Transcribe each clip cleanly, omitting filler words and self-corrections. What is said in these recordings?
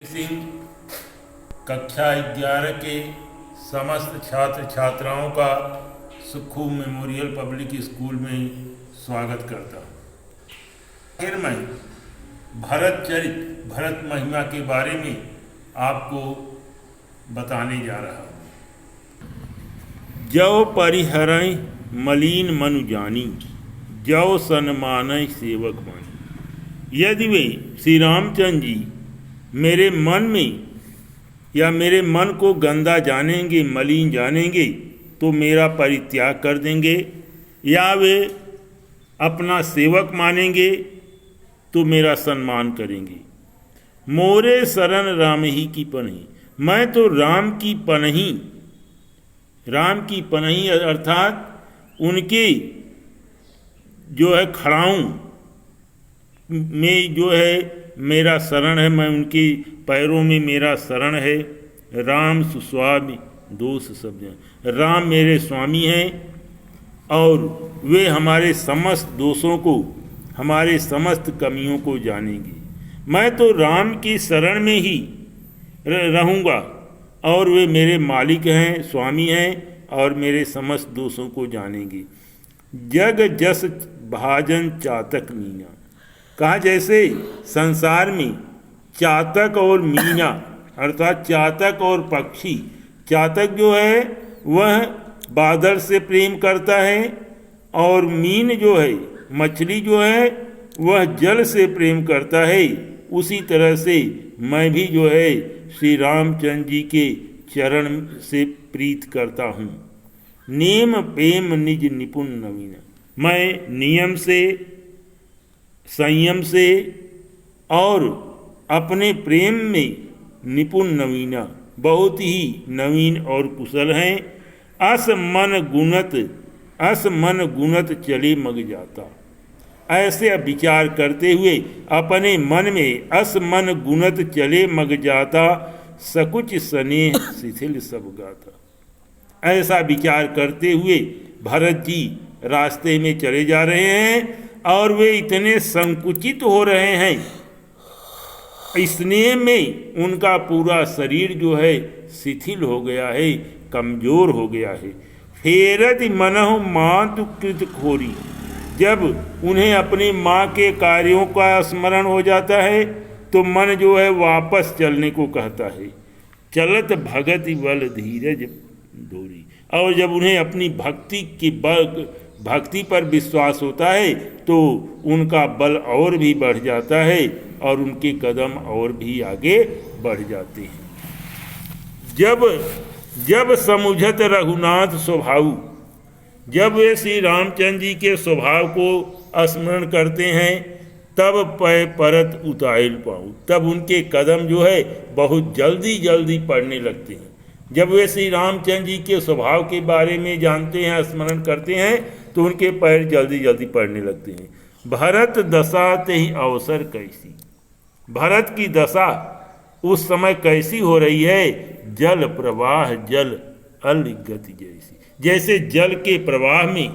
सिंह कक्षा 11 के समस्त छात्र छात्राओं का सुखू मेमोरियल पब्लिक स्कूल में स्वागत करता हूँ। फिर मैं भरत चरित भरत महिमा के बारे में आपको बताने जा रहा हूँ। जौ परिहरय मलिन मनु जानी, जौ सन्मानय सेवक मानी। यदि वे श्री रामचंद्र जी मेरे मन में या मेरे मन को गंदा जानेंगे, मलिन जानेंगे, तो मेरा परित्याग कर देंगे, या वे अपना सेवक मानेंगे तो मेरा सम्मान करेंगे। मोरे शरण राम ही की पनही, मैं तो राम की पनही अर्थात उनके जो है खड़ाऊं में जो है मेरा शरण है, मैं उनके पैरों में मेरा शरण है। राम सुस्वामी दोष सब जन, राम मेरे स्वामी हैं और वे हमारे समस्त दोषों को, हमारे समस्त कमियों को जानेंगे। मैं तो राम की शरण में ही रहूँगा और वे मेरे मालिक हैं, स्वामी हैं और मेरे समस्त दोषों को जानेंगे। जग जस भाजन चातक मीना, कहा जैसे संसार में चातक और मीना अर्थात चातक और पक्षी, चातक जो है वह बादल से प्रेम करता है और मीन जो है मछली जो है वह जल से प्रेम करता है। उसी तरह से मैं भी जो है श्री रामचंद्र जी के चरण से प्रीत करता हूँ। नेम प्रेम निज निपुण नवीन, मैं नियम से, संयम से और अपने प्रेम में निपुण नवीना, बहुत ही नवीन और कुशल हैं। अस मन गुणत चले मग जाता, ऐसे विचार करते हुए अपने मन में अस मन गुणत चले मग जाता, सकुच स्नेह शिथिल सब गाता। ऐसा विचार करते हुए भरत जी रास्ते में चले जा रहे हैं और वे इतने संकुचित हो रहे हैं, स्नेह में उनका पूरा शरीर जो है शिथिल हो गया है, कमजोर हो गया है। फेरत मनहु मातु कृत खोरी, जब उन्हें अपनी माँ के कार्यों का स्मरण हो जाता है तो मन जो है वापस चलने को कहता है। चलत भगत बल धीरज डोरी, और जब उन्हें अपनी भक्ति पर विश्वास होता है तो उनका बल और भी बढ़ जाता है और उनके कदम और भी आगे बढ़ जाते हैं। जब समुझत रघुनाथ स्वभाव, जब वे श्री रामचंद्र जी के स्वभाव को स्मरण करते हैं तब पै परत उताइल पाऊँ, तब उनके कदम जो है बहुत जल्दी जल्दी पड़ने लगते हैं। जब वे श्री रामचंद्र जी के स्वभाव के बारे में जानते हैं, स्मरण करते हैं, तो उनके पैर जल्दी जल्दी पड़ने लगते हैं। भरत दशा ते ही अवसर कैसी, भरत की दशा उस समय कैसी हो रही है। जल प्रवाह जल अल गति जैसी, जैसे जल के प्रवाह में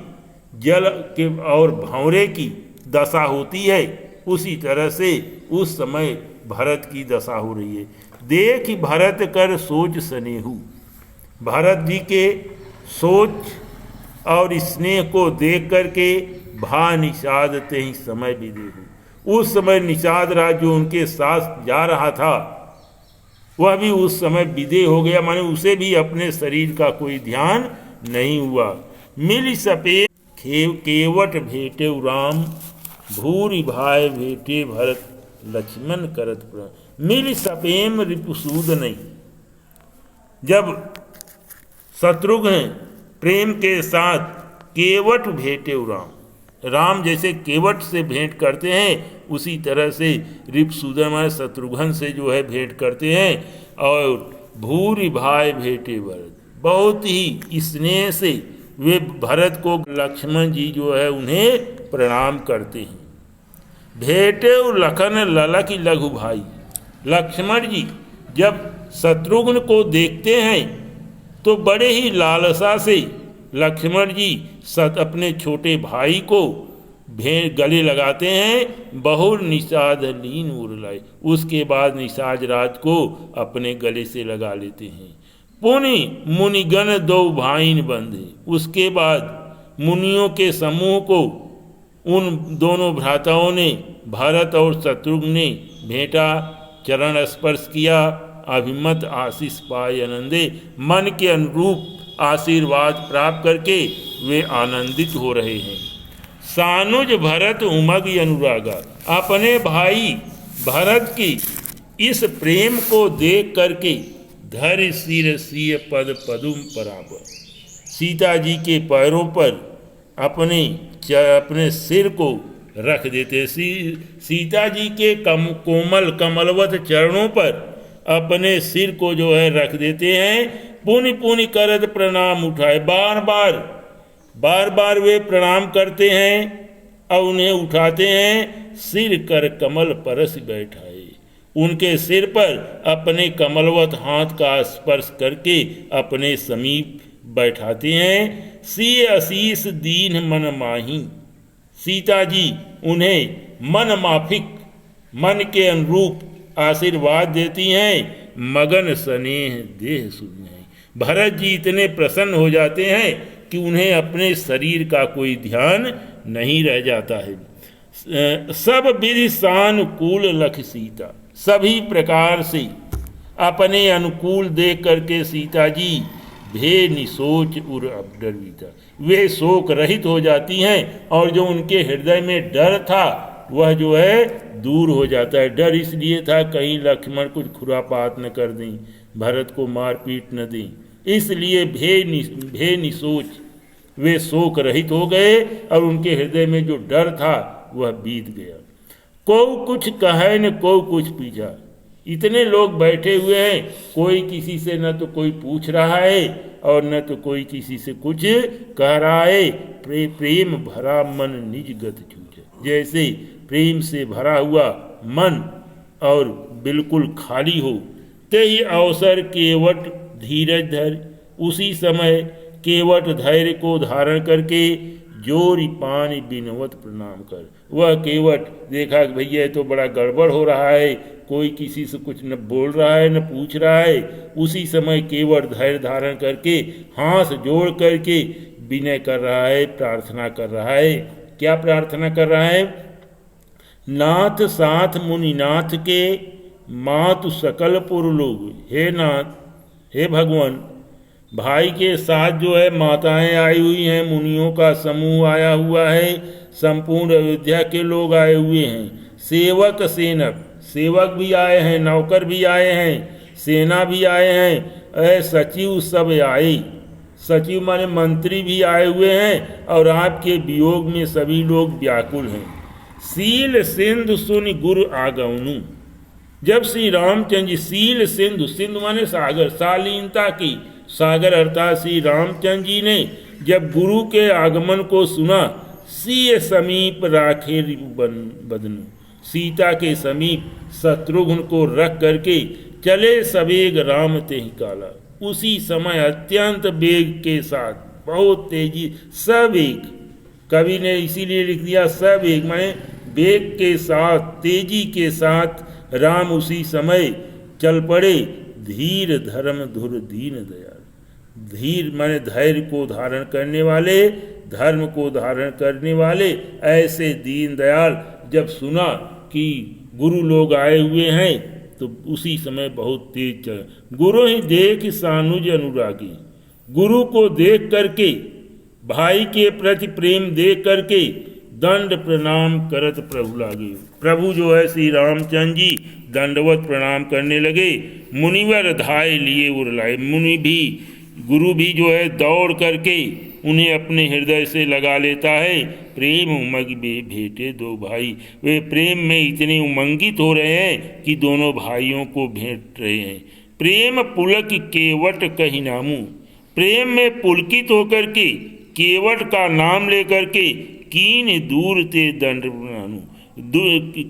जल के और भंवरे की दशा होती है, उसी तरह से उस समय भरत की दशा हो रही है। देख भरत कर सोच स्नेहु, भरत जी के सोच और स्नेह को देख करके भा निषाद ते ही समय भी देखू, उस समय निषाद राज जो उनके साथ जा रहा था वह भी उस समय विदेह हो गया, माने उसे भी अपने शरीर का कोई ध्यान नहीं हुआ। मिल सपे केवट भेटे राम, भूरि भाई भेटे भरत लक्ष्मण करत प्रणाम। मिल सपेम रिपुसूद नहीं, जब शत्रुघ्न प्रेम के साथ केवट भेटे राम जैसे केवट से भेंट करते हैं, उसी तरह से रिपुसूदन शत्रुघ्न से जो है भेंट करते हैं। और भूरि भाई भेटे भरत, बहुत ही स्नेह से वे भरत को, लक्ष्मण जी जो है उन्हें प्रणाम करते हैं। भेटे लखन ललक लघु भाई, लक्ष्मण जी जब शत्रुघ्न को देखते हैं तो बड़े ही लालसा से लक्ष्मण जी अपने छोटे भाई को गले लगाते हैं। बहुर निषाद लीन उरलाए, उसके बाद निषाद राज को अपने गले से लगा लेते हैं। पुनि मुनिगण दो भाइन बंधे, उसके बाद मुनियों के समूह को उन दोनों भ्राताओं ने, भरत और शत्रुघ्न ने भेंटा, चरण स्पर्श किया। अभिमत आशीष पाए आनंदे, मन के अनुरूप आशीर्वाद प्राप्त करके वे आनंदित हो रहे हैं। सानुज भरत उमग अनुरागा, अपने भाई भरत की इस प्रेम को देख करके धर सिर सिय पद पदुम पराब, सीता जी के पैरों पर अपने सिर को रख देते। सीता जी के कोमल कमलवत चरणों पर अपने सिर को जो है रख देते हैं। पुनि पुनि करत प्रणाम उठाए, बार बार वे प्रणाम करते हैं और उन्हें उठाते हैं। सिर कर कमल परस बैठाए, उनके सिर पर अपने कमलवत हाथ का स्पर्श करके अपने समीप बैठाते हैं। सिय आशीष दीन मन माही, सीता जी उन्हें मन माफिक, मन के अनुरूप आशीर्वाद देती हैं। मगन स्नेह देह सुनिए, भरत जी इतने प्रसन्न हो जाते हैं कि उन्हें अपने शरीर का कोई ध्यान नहीं रह जाता है। सब विधि सानुकूल लख सीता, सभी प्रकार से अपने अनुकूल देख करके सीता जी भे निसोच उर अबडरवीता, वे शोक रहित हो जाती हैं और जो उनके हृदय में डर था वह जो है दूर हो जाता है। डर इसलिए था कहीं लक्ष्मण कुछ खुरापात न कर दें, भरत को मार पीट न दें, इसलिए भे निसोच वे शोक रहित हो गए और उनके हृदय में जो डर था वह बीत गया। को कुछ कहे न को कुछ पीछा, इतने लोग बैठे हुए हैं, कोई किसी से न तो कोई पूछ रहा है और न तो कोई किसी से कुछ कह रहा है। प्रेम भरा मन निज गत छूटे, जैसे प्रेम से भरा हुआ मन और बिल्कुल खाली हो। ते ही अवसर केवट धीरज धर, उसी समय केवट धैर्य को धारण करके जोरी पानी बिनवत प्रणाम कर। वह केवट देखा कि भैया ये तो बड़ा गड़बड़ हो रहा है, कोई किसी से कुछ न बोल रहा है न पूछ रहा है। उसी समय केवट धैर्य धारण करके हाथ जोड़ करके विनय कर रहा है, प्रार्थना कर रहा है। क्या प्रार्थना कर रहा है? नाथ साथ मुनिनाथ के मातु सकल पुर लोग, हे नाथ, हे भगवान, भाई के साथ जो है माताएं आई हुई हैं, मुनियों का समूह आया हुआ है, संपूर्ण अयोध्या के लोग आए हुए हैं। सेवक सेनक, सेवक भी आए हैं, नौकर भी आए हैं, सेना भी आए हैं, सचिव सब आए। सचिव माने मंत्री भी आए हुए हैं और आपके वियोग में सभी लोग व्याकुल हैं। सील सिंधु सुनि गुरु आगमनु, जब श्री रामचंद्र जी, सील सिंधु, सिंधु माने सागर, शालीनता की सागर अर्थात श्री रामचंद्र जी ने जब गुरु के आगमन को सुना, सीय समीप राखे बदनु, सीता के समीप शत्रुघ्न को रख करके चले सवेग राम तेहि काला, उसी समय अत्यंत वेग के साथ, बहुत तेजी, सवेग, कवि ने इसीलिए लिख दिया सवेग, माने वेग के साथ, तेजी के साथ राम उसी समय चल पड़े। धीर धर्म धुर दीन दयाल, धीर माने धैर्य को धारण करने वाले, धर्म को धारण करने वाले, ऐसे दीन दयाल जब सुना कि गुरु लोग आए हुए हैं तो उसी समय बहुत तेज चल। गुरु ही देख सानुज अनुरागी, गुरु को देख करके, भाई के प्रति प्रेम देख करके दंड प्रणाम करत प्रभु लागे। प्रभु जो है श्री रामचंद्र जी दंडवत प्रणाम करने लगे। मुनिवर धाय लिए उरलाए, मुनि भी, गुरु भी जो है दौड़ करके उन्हें अपने हृदय से लगा लेता है। प्रेम उमंग में भेंटे दो भाई, वे प्रेम में इतने उमंगित हो रहे हैं कि दोनों भाइयों को भेंट रहे हैं। प्रेम पुलक केवट कही नामू, प्रेम में पुलकित होकर के केवट का नाम लेकर के कीन दूर ते दंड प्रणामू,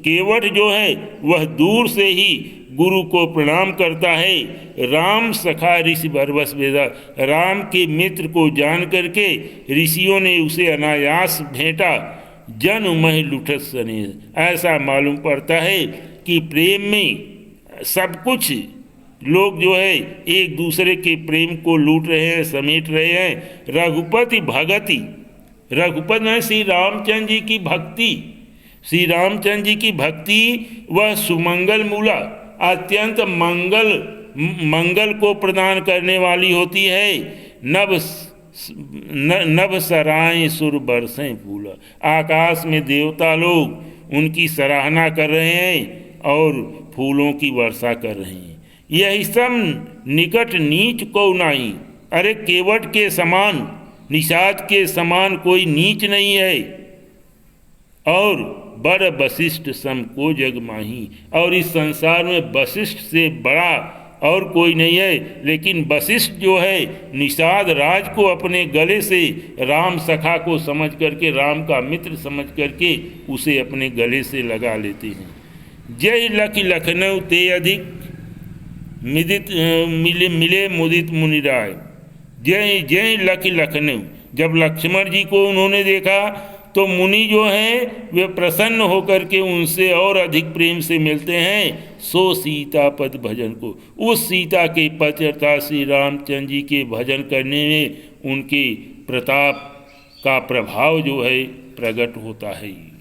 केवट जो है वह दूर से ही गुरु को प्रणाम करता है। राम सखा ऋषि भरवस वेदा, राम के मित्र को जान करके ऋषियों ने उसे अनायास भेंटा, जन मह लुठत सने। ऐसा मालूम पड़ता है कि प्रेम में सब कुछ लोग जो है एक दूसरे के प्रेम को लूट रहे हैं, समेट रहे हैं। रघुपति भगति, रघुपति में श्री रामचंद्र जी की भक्ति, श्री रामचंद्र जी की भक्ति वह सुमंगल मूला, अत्यंत मंगल को प्रदान करने वाली होती है। नभ सराय सुर बरसें फूल, आकाश में देवता लोग उनकी सराहना कर रहे हैं और फूलों की वर्षा कर रहे हैं। यही सब निकट नीच को नहीं, अरे केवट के समान, निषाद के समान कोई नीच नहीं है। और बड़ वशिष्ठ सम को जग माही, और इस संसार में वशिष्ठ से बड़ा और कोई नहीं है। लेकिन वशिष्ठ जो है निषाद राज को अपने गले से राम सखा को समझ करके, राम का मित्र समझ करके उसे अपने गले से लगा लेते हैं। जय लख लखनऊ ते अधिक मिदित मिले मुदित मुनिराय। जय जय लख लखनऊ, जब लक्ष्मण जी को उन्होंने देखा तो मुनि जो हैं वे प्रसन्न होकर के उनसे और अधिक प्रेम से मिलते हैं। सो सीता पद भजन को, उस सीता के पद अर्थात श्री रामचंद्र जी के भजन करने में उनके प्रताप का प्रभाव जो है प्रकट होता है।